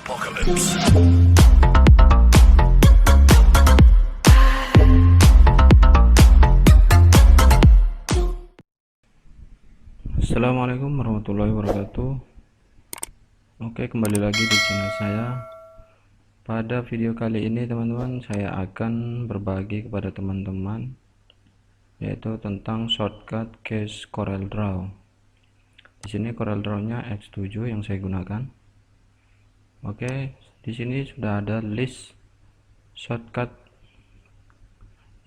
Apocalypse. Assalamualaikum warahmatullahi wabarakatuh. Oke, kembali lagi di channel saya. Pada video kali ini teman-teman, saya akan berbagi kepada teman-teman yaitu tentang shortcut case CorelDRAW. Di sini CorelDRAW-nya X7 yang saya gunakan. Oke, di sini sudah ada list shortcut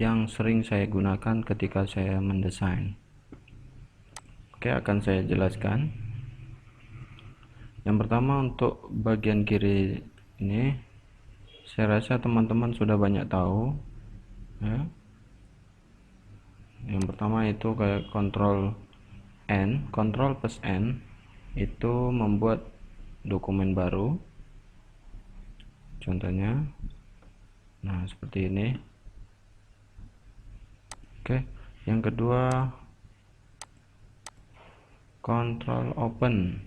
yang sering saya gunakan ketika saya mendesain. Oke, akan saya jelaskan. Yang pertama, untuk bagian kiri ini saya rasa teman-teman sudah banyak tahu ya. Yang pertama itu kayak Ctrl plus N itu membuat dokumen baru, contohnya nah seperti ini. Oke, yang kedua Ctrl Open.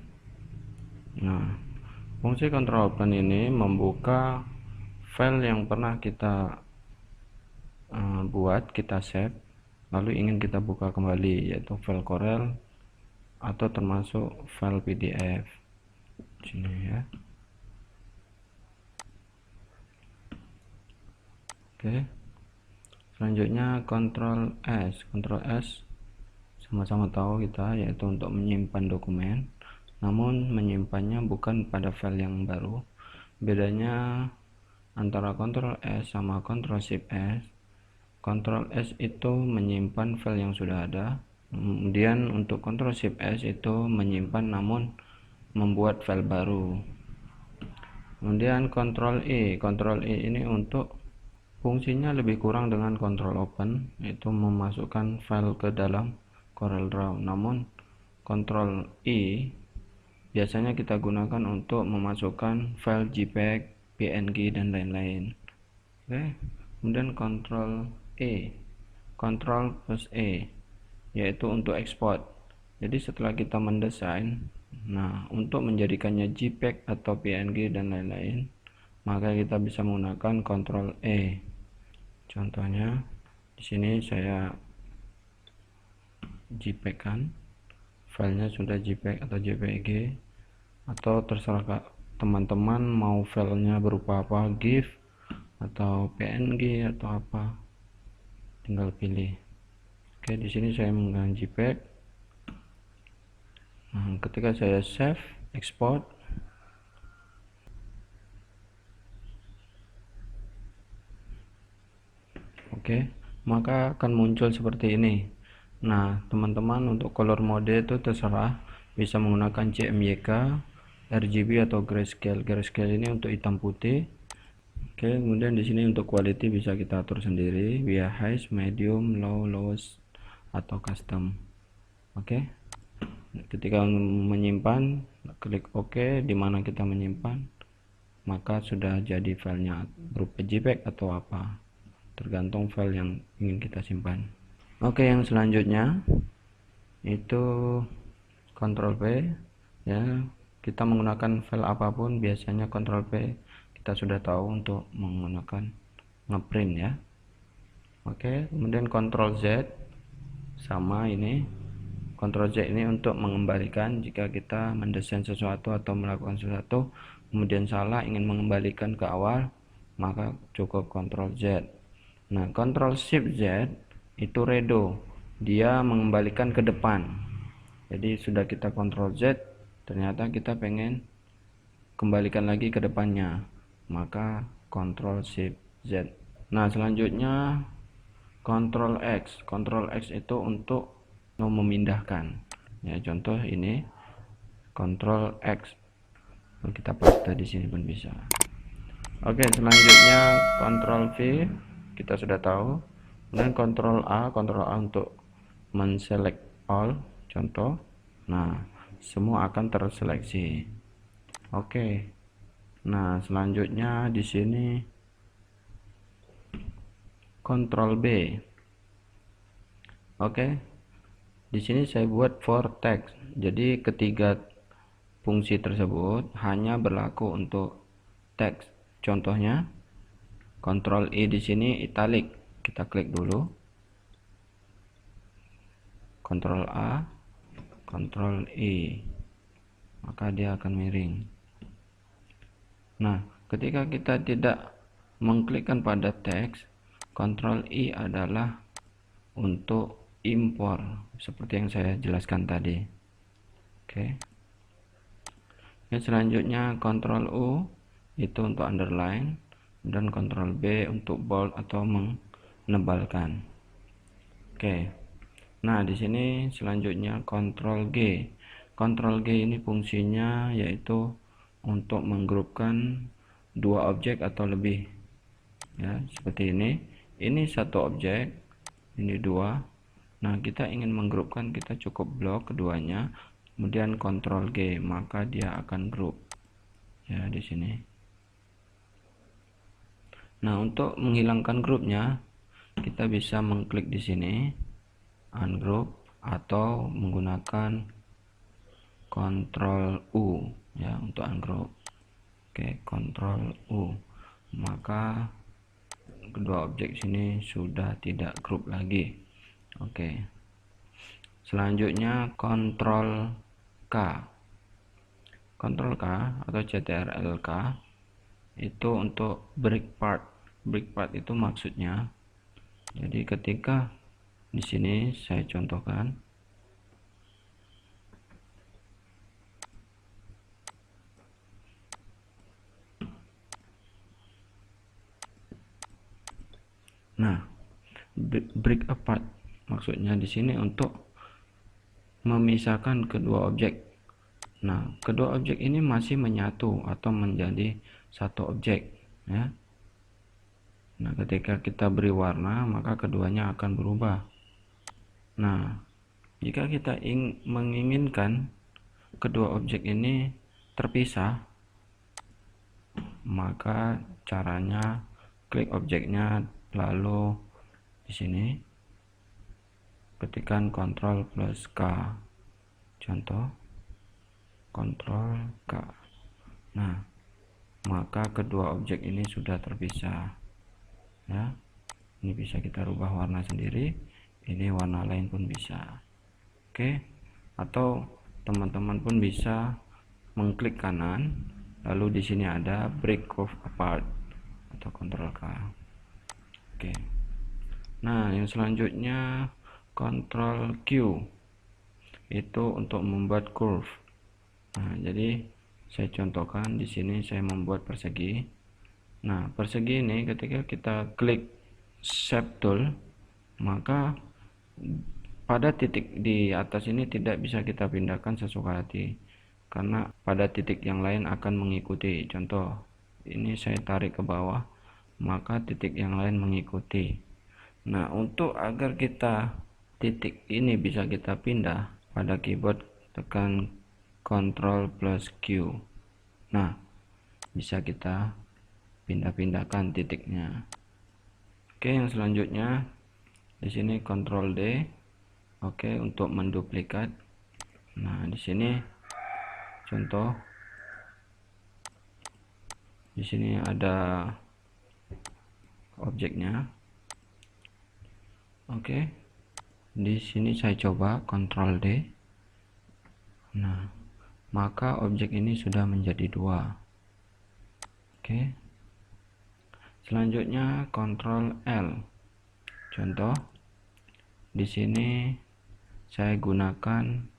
Nah, fungsi Ctrl Open ini membuka file yang pernah kita buat, kita save, lalu ingin kita buka kembali, yaitu file Corel atau termasuk file PDF. Sini ya. Oke. Selanjutnya Ctrl S sama-sama tahu kita, yaitu untuk menyimpan dokumen, namun menyimpannya bukan pada file yang baru. Bedanya antara Ctrl S sama Ctrl Shift S, Ctrl S itu menyimpan file yang sudah ada, kemudian untuk Ctrl Shift S itu menyimpan namun membuat file baru. Kemudian Ctrl E ini untuk fungsinya lebih kurang dengan Ctrl Open, yaitu memasukkan file ke dalam CorelDRAW. Namun Ctrl E biasanya kita gunakan untuk memasukkan file JPEG, PNG dan lain-lain. Oke. Kemudian Ctrl plus E yaitu untuk ekspor. Jadi setelah kita mendesain, nah untuk menjadikannya JPEG atau PNG dan lain-lain, maka kita bisa menggunakan Ctrl E. Contohnya di sini saya JPEG kan, filenya sudah JPEG atau JPG, atau terserah teman-teman mau filenya berupa apa, GIF atau PNG atau apa, tinggal pilih. Oke, di sini saya menggunakan JPEG. Nah, ketika saya save, export, oke, maka akan muncul seperti ini. Nah, teman-teman untuk color mode itu terserah, bisa menggunakan CMYK, RGB atau grayscale. Grayscale ini untuk hitam putih. Oke, kemudian di sini untuk quality bisa kita atur sendiri via high, medium, low, lowest atau custom. Oke. Ketika menyimpan, klik OK di mana kita menyimpan, maka sudah jadi filenya berupa JPEG atau apa, tergantung file yang ingin kita simpan. Oke, yang selanjutnya itu Ctrl P ya. Kita menggunakan file apapun biasanya Ctrl P kita sudah tahu untuk menggunakan ngeprint ya. Oke, kemudian Ctrl Z sama ini. Ctrl Z ini untuk mengembalikan jika kita mendesain sesuatu atau melakukan sesuatu kemudian salah, ingin mengembalikan ke awal, maka cukup Ctrl Z. Nah, Ctrl Shift Z itu redo, dia mengembalikan ke depan. Jadi sudah kita Ctrl Z, ternyata kita pengen kembalikan lagi ke depannya, maka Ctrl Shift Z. Nah, selanjutnya Ctrl X itu untuk memindahkan ya, contoh ini Ctrl X, kita paste di sini pun bisa. Oke, selanjutnya Ctrl V kita sudah tahu, dan Ctrl A untuk menselect all, contoh. Nah, semua akan terseleksi. Oke. Nah, selanjutnya di sini Ctrl B. Oke. Di sini saya buat for text. Jadi ketiga fungsi tersebut hanya berlaku untuk teks. Contohnya Ctrl I di sini italic, kita klik dulu, Ctrl A, Ctrl I, maka dia akan miring. Nah, ketika kita tidak mengklikkan pada teks, Ctrl I adalah untuk impor, seperti yang saya jelaskan tadi. Oke. Selanjutnya Ctrl U itu untuk underline, dan Ctrl B untuk bold atau menebalkan. Oke. Nah, di sini selanjutnya Ctrl G. Ctrl G ini fungsinya yaitu untuk menggrupkan dua objek atau lebih. Ya, seperti ini. Ini satu objek, ini dua. Nah, kita ingin menggrupkan, kita cukup blok keduanya, kemudian Ctrl G, maka dia akan grup. Ya, di sini. Nah, untuk menghilangkan grupnya, kita bisa mengklik di sini, ungroup, atau menggunakan Ctrl U ya untuk ungroup. Oke, Ctrl U, maka kedua objek sini sudah tidak grup lagi. Oke. Selanjutnya Ctrl K. Ctrl K atau Ctrl K itu untuk break part. Break part itu maksudnya, jadi ketika di sini saya contohkan, nah, break apart maksudnya di sini untuk memisahkan kedua objek. Nah, kedua objek ini masih menyatu atau menjadi satu objek ya. Nah, ketika kita beri warna, maka keduanya akan berubah. Nah, jika kita menginginkan kedua objek ini terpisah, maka caranya klik objeknya, lalu di sini ketikkan Ctrl plus K. Contoh Ctrl K. Nah, maka kedua objek ini sudah terpisah ya. Ini bisa kita rubah warna sendiri, ini warna lain pun bisa. Oke, atau teman-teman pun bisa mengklik kanan, lalu di sini ada break curve apart atau Ctrl K. Oke. Nah, yang selanjutnya Ctrl Q itu untuk membuat curve. Nah, jadi saya contohkan di sini, saya membuat persegi. Nah, persegi ini ketika kita klik shape tool, maka pada titik di atas ini tidak bisa kita pindahkan sesuka hati, karena pada titik yang lain akan mengikuti. Contoh, ini saya tarik ke bawah, maka titik yang lain mengikuti. Nah, untuk agar kita titik ini bisa kita pindah, pada keyboard tekan Ctrl plus Q. Nah, bisa kita pindah-pindahkan titiknya. Oke, yang selanjutnya di sini Ctrl D. Oke, untuk menduplikat. Nah, di sini contoh, di sini ada objeknya. Oke, di sini saya coba Ctrl D. Nah, maka objek ini sudah menjadi dua. Oke. Selanjutnya Ctrl L. Contoh, di sini saya gunakan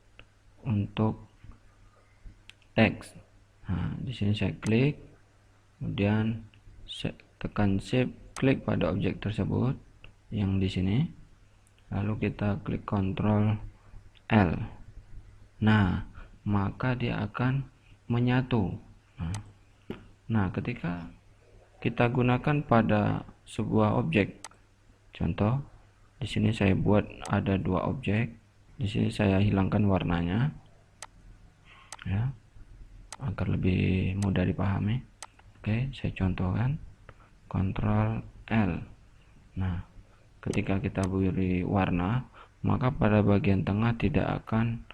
untuk teks. Nah, di sini saya klik, kemudian tekan shift, klik pada objek tersebut yang di sini, lalu kita klik Ctrl L. Nah, maka dia akan menyatu. Nah, ketika kita gunakan pada sebuah objek, contoh di sini saya buat ada dua objek, di sini saya hilangkan warnanya ya, agar lebih mudah dipahami. Oke, saya contohkan Ctrl L. Nah, ketika kita beri warna, maka pada bagian tengah tidak akan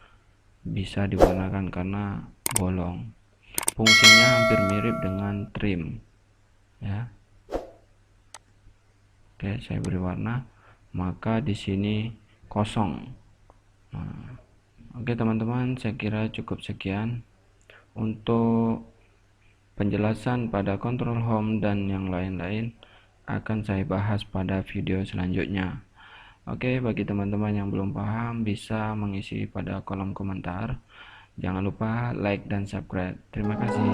bisa diwarnakan karena bolong. Fungsinya hampir mirip dengan trim. ya. Oke, saya beri warna, maka di sini kosong. Nah, oke teman-teman, saya kira cukup sekian untuk penjelasan pada control home dan yang lain-lain akan saya bahas pada video selanjutnya. Oke, bagi teman-teman yang belum paham bisa mengisi pada kolom komentar. Jangan lupa like dan subscribe. Terima kasih.